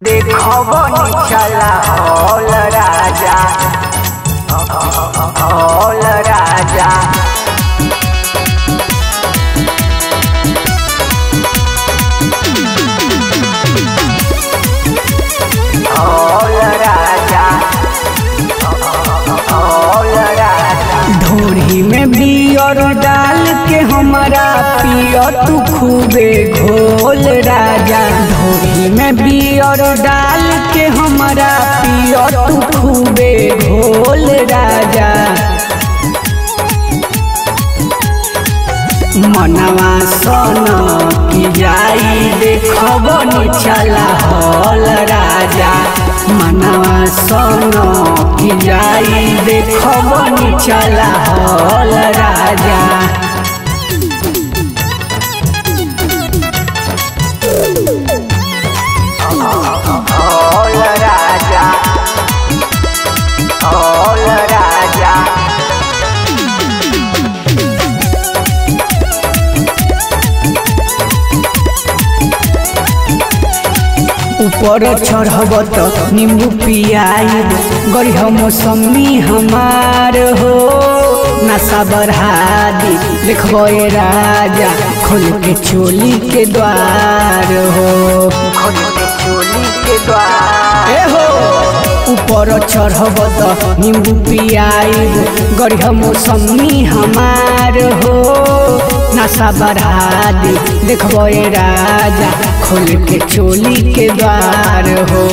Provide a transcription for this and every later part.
देखबनी चला हॉल राजा हॉल राजा हॉल राजा हॉल राजा। ढोरी में बियर डाल के हमारा पियो तू खूबे घोल राजा। ढोरी में बियर डाल के हमारा पियो तू खूबे घोल राजा। मनवा सन की जाई देखबनी चला हॉल राजा। मनवा सन की जाई देखबनी चला हॉल राजा। हॉल राजा हॉल राजा। ऊपर चढ़ब तो नींबू पियाइब गढ़ मौसमी हमार हो। नशा बढ़ा दी देखबे राजा खोल के चोली के द्वार हो। खोल के चोली के द्वार हो। ऊपर चढ़ब तो नींबू पियाइब गढ़ मौसमी हमार हो। नशा बढ़ा दी देखबे राजा खोल के चोली के द्वार हो।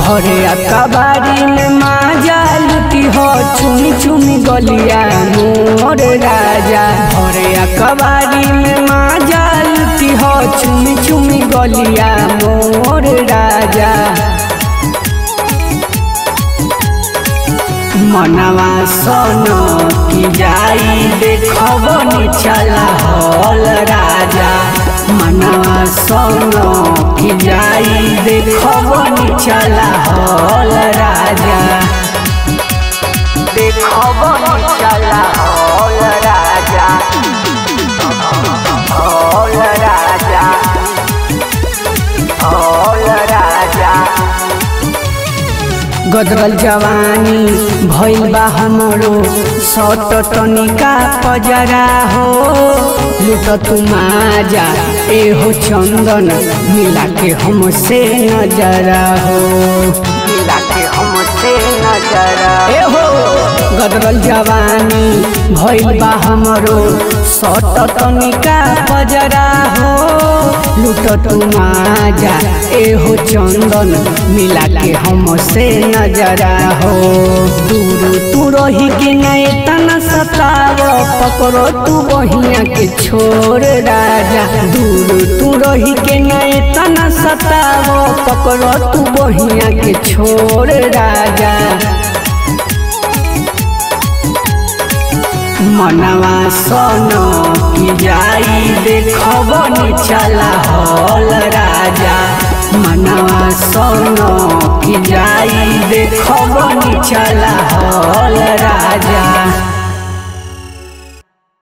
भरे अकबारी में माजा लुटी हो चुमी चुमी गलिया मोर राजा। भरे अकबारी में माजा लुटी हो चुमी चुमी गलिया मोर राजा। मनवा सन की जाई देखबनी चला हॉल राजा। मनवा सन की जाई देखबनी चला हॉल राजा। देखबनी चला हॉल राजा हॉल राजा हॉल राजा। गदरल जवानी भइल बा हमरो सट तनिका पजरा हो। लूट तू माजा एहो चंदन मिला के हमसे नजरा हो। मिला के हमसे नजरा एहो। गदरल जवानी भइल बा हमरो सट तनिका पजरा हो। लूट तू माजा एहो चंदन मिला के हमसे नजरा हो। दूर तू रही के नए तना सताव पकड़ो तू बहिया के छोड़ राजा। दूर तू रही के नए तना सताव पकड़ो तू बहिया के छोड़ राजा। मनवा सन की जाई देखबनी चला हॉल राजा। मनवा सन की जाई देखबनी चला हॉल राजा।